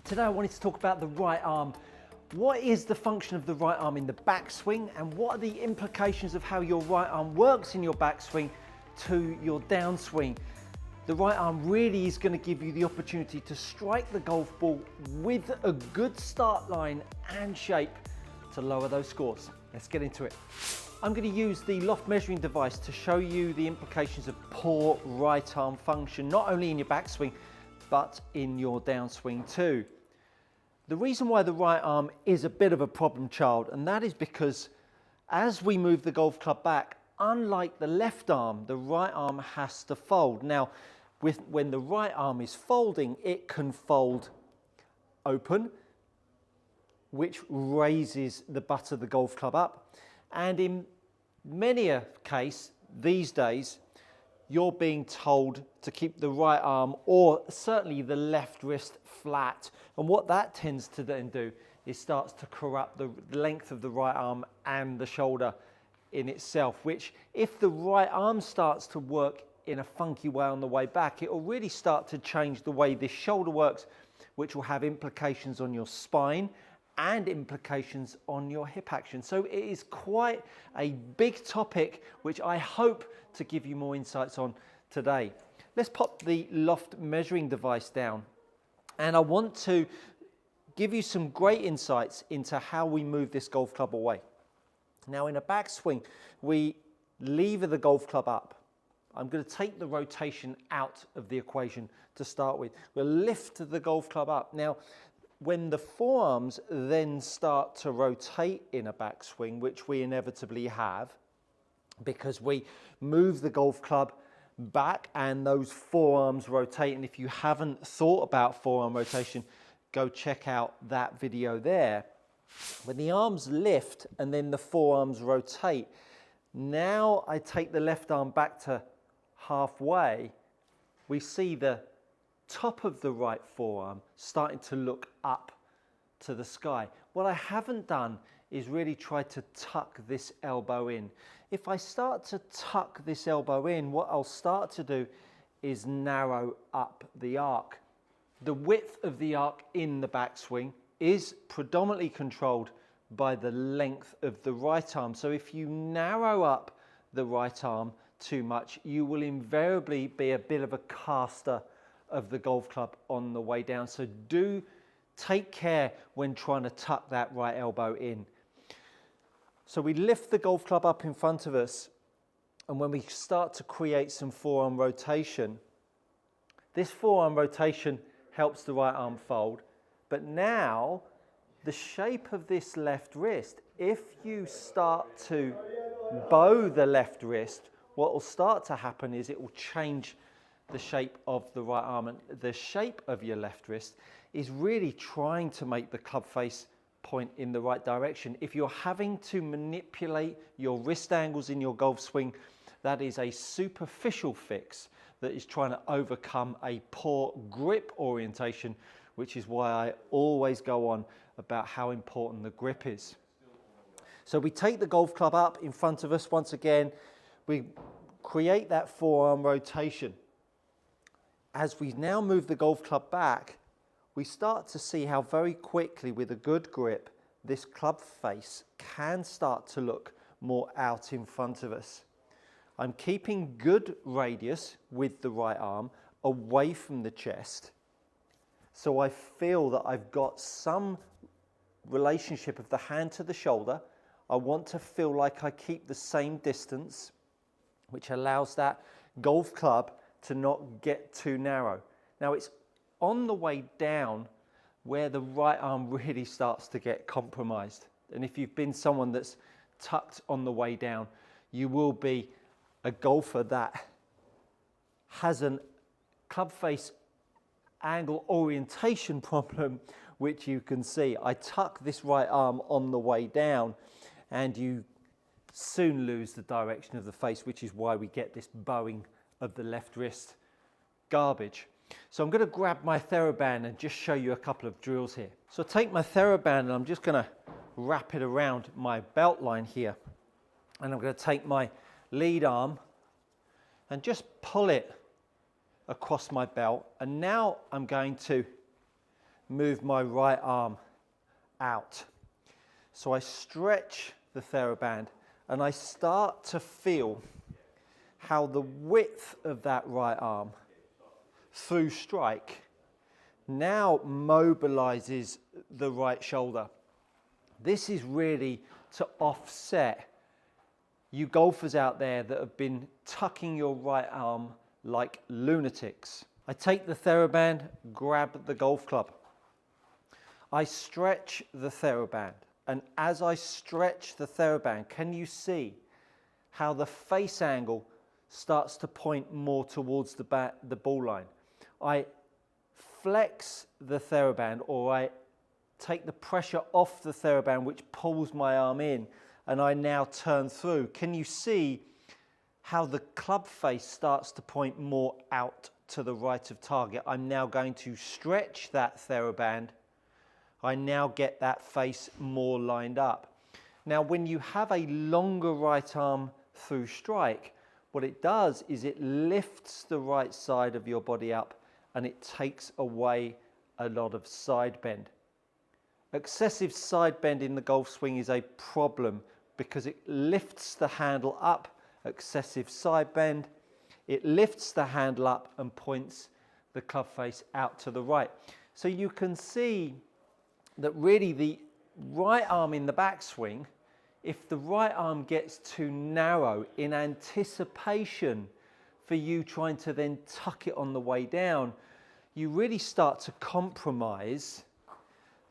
Today I wanted to talk about the right arm. What is the function of the right arm in the backswing, and what are the implications of how your right arm works in your backswing to your downswing? The right arm really is going to give you the opportunity to strike the golf ball with a good start line and shape to lower those scores. Let's get into it. I'm going to use the loft measuring device to show you the implications of poor right arm function, not only in your backswing, but in your downswing too. The reason why the right arm is a bit of a problem child, and that is because as we move the golf club back, unlike the left arm, the right arm has to fold. Now, when the right arm is folding, it can fold open, which raises the butt of the golf club up. And in many a case these days, you're being told to keep the right arm, or certainly the left wrist, flat. And what that tends to then do is starts to corrupt the length of the right arm and the shoulder in itself, which if the right arm starts to work in a funky way on the way back, it will really start to change the way this shoulder works, which will have implications on your spine and implications on your hip action. So it is quite a big topic, which I hope to give you more insights on today. Let's pop the loft measuring device down, and I want to give you some great insights into how we move this golf club away. Now, in a backswing, we lever the golf club up. I'm going to take the rotation out of the equation to start with. We'll lift the golf club up. Now, when the forearms then start to rotate in a backswing, which we inevitably have, because we move the golf club back and those forearms rotate, and if you haven't thought about forearm rotation, go check out that video there. When the arms lift and then the forearms rotate, now I take the left arm back to halfway, we see the top of the right forearm starting to look up to the sky. What I haven't done is really try to tuck this elbow in. If I start to tuck this elbow in, what I'll start to do is narrow up the arc. The width of the arc in the backswing is predominantly controlled by the length of the right arm. So if you narrow up the right arm too much, you will invariably be a bit of a caster of the golf club on the way down. So do take care when trying to tuck that right elbow in. So we lift the golf club up in front of us, and when we start to create some forearm rotation, this forearm rotation helps the right arm fold. But now the shape of this left wrist, if you start to bow the left wrist, what will start to happen is it will change the shape of the right arm, and the shape of your left wrist is really trying to make the club face point in the right direction. If you're having to manipulate your wrist angles in your golf swing, that is a superficial fix that is trying to overcome a poor grip orientation, which is why I always go on about how important the grip is. So we take the golf club up in front of us once again, we create that forearm rotation. As we now move the golf club back, we start to see how very quickly, with a good grip, this club face can start to look more out in front of us. I'm keeping good radius with the right arm away from the chest, so I feel that I've got some relationship of the hand to the shoulder. I want to feel like I keep the same distance, which allows that golf club to not get too narrow. Now, it's on the way down where the right arm really starts to get compromised. And if you've been someone that's tucked on the way down, you will be a golfer that has a club face angle orientation problem, which you can see. I tuck this right arm on the way down, and you soon lose the direction of the face, which is why we get this bowing of the left wrist garbage. So I'm going to grab my TheraBand and just show you a couple of drills here. So I take my TheraBand and I'm just going to wrap it around my belt line here, and I'm going to take my lead arm and just pull it across my belt, and now I'm going to move my right arm out. So I stretch the TheraBand and I start to feel how the width of that right arm through strike now mobilizes the right shoulder. This is really to offset you golfers out there that have been tucking your right arm like lunatics. I take the TheraBand, grab the golf club. I stretch the TheraBand, and as I stretch the TheraBand, can you see how the face angle starts to point more towards the ball line? I flex the TheraBand, or I take the pressure off the TheraBand, which pulls my arm in, and I now turn through. Can you see how the club face starts to point more out to the right of target? I'm now going to stretch that TheraBand. I now get that face more lined up. Now, when you have a longer right arm through strike, what it does is it lifts the right side of your body up and it takes away a lot of side bend. Excessive side bend in the golf swing is a problem because it lifts the handle up. Excessive side bend, it lifts the handle up and points the club face out to the right. So you can see that really the right arm in the backswing, if the right arm gets too narrow in anticipation for you trying to then tuck it on the way down, you really start to compromise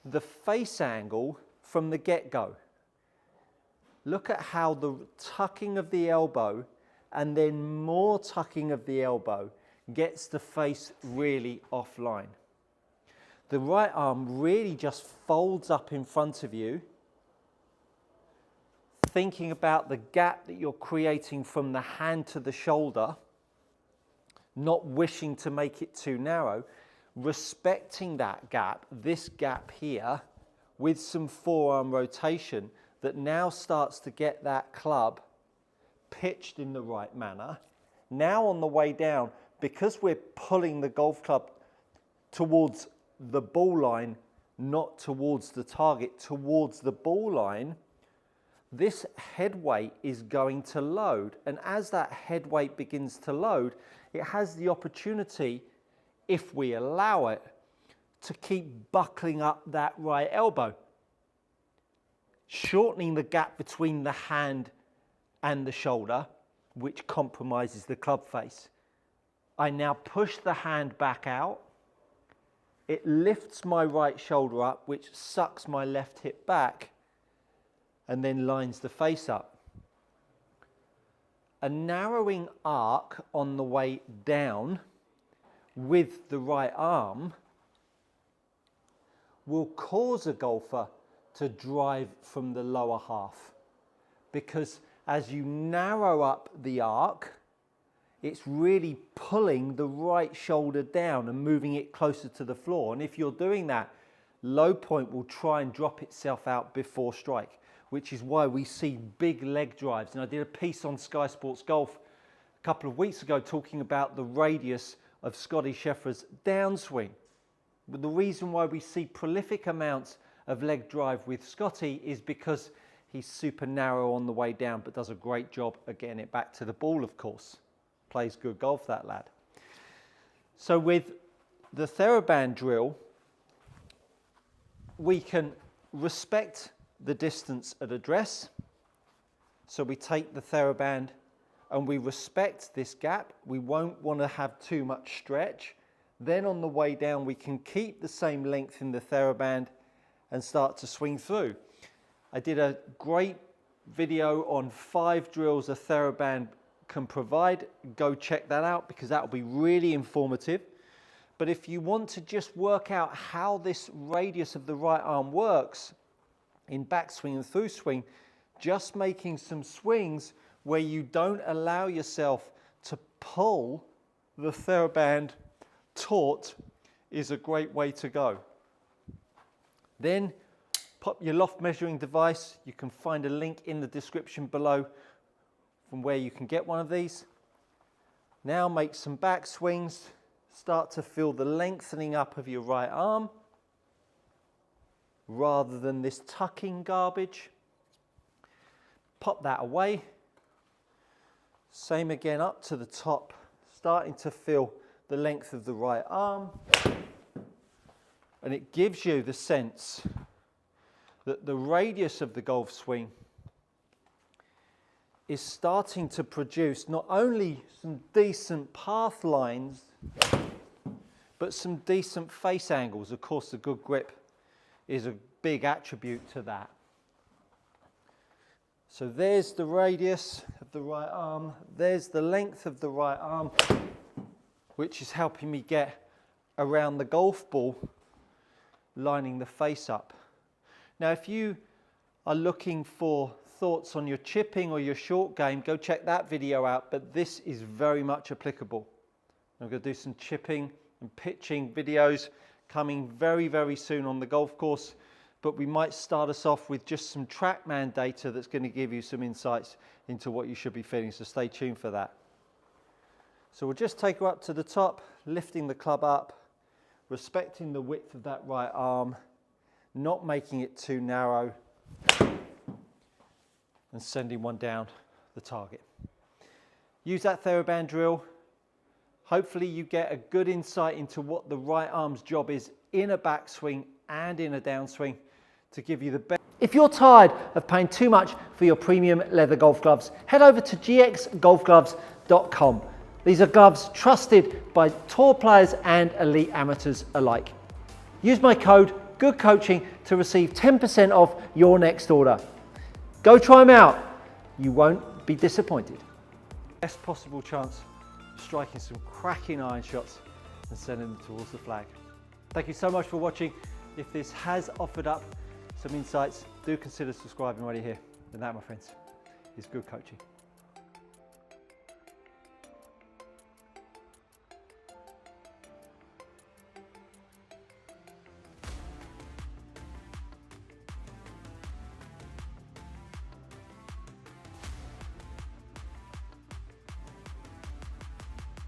the face angle from the get-go. Look at how the tucking of the elbow and then more tucking of the elbow gets the face really offline. The right arm really just folds up in front of you, thinking about the gap that you're creating from the hand to the shoulder, not wishing to make it too narrow, respecting that gap, this gap here, with some forearm rotation that now starts to get that club pitched in the right manner. Now on the way down, because we're pulling the golf club towards the ball line, not towards the target, towards the ball line, this head weight is going to load. And as that head weight begins to load, it has the opportunity, if we allow it, to keep buckling up that right elbow, shortening the gap between the hand and the shoulder, which compromises the club face. I now push the hand back out. It lifts my right shoulder up, which sucks my left hip back and then lines the face up. A narrowing arc on the way down with the right arm will cause a golfer to drive from the lower half, because as you narrow up the arc, it's really pulling the right shoulder down and moving it closer to the floor. And if you're doing that, low point will try and drop itself out before strike, which is why we see big leg drives. And I did a piece on Sky Sports Golf a couple of weeks ago talking about the radius of Scotty Scheffler's downswing. But the reason why we see prolific amounts of leg drive with Scotty is because he's super narrow on the way down, but does a great job of getting it back to the ball, of course. Plays good golf, that lad. So with the TheraBand drill, we can respect the distance at address. So we take the TheraBand and we respect this gap. We won't want to have too much stretch. Then on the way down, we can keep the same length in the TheraBand and start to swing through. I did a great video on 5 drills a TheraBand can provide. Go check that out because that will be really informative. But if you want to just work out how this radius of the right arm works in backswing and through swing, just making some swings where you don't allow yourself to pull the TheraBand taut is a great way to go. Then pop your loft measuring device. You can find a link in the description below from where you can get one of these. Now make some back swings. Start to feel the lengthening up of your right arm. rather than this tucking garbage. Pop that away. Same again up to the top, starting to feel the length of the right arm. And it gives you the sense that the radius of the golf swing is starting to produce not only some decent path lines, but some decent face angles. Of course, the good grip is a big attribute to that. So there's the radius of the right arm, there's the length of the right arm, which is helping me get around the golf ball, lining the face up. Now, if you are looking for thoughts on your chipping or your short game, go check that video out, but this is very much applicable. I'm going to do some chipping and pitching videos coming very, very soon on the golf course, but we might start us off with just some TrackMan data that's going to give you some insights into what you should be feeling, so stay tuned for that. So we'll just take her up to the top, lifting the club up, respecting the width of that right arm, not making it too narrow, and sending one down the target. Use that TheraBand drill. Hopefully you get a good insight into what the right arm's job is in a backswing and in a downswing to give you the best. If you're tired of paying too much for your premium leather golf gloves, head over to gxgolfgloves.com. These are gloves trusted by tour players and elite amateurs alike. Use my code GOODCOACHING to receive 10% off your next order. Go try them out. You won't be disappointed. Best possible chance of striking some cracking iron shots and sending them towards the flag. Thank you so much for watching. If this has offered up some insights, do consider subscribing right here. And that, my friends, is good coaching.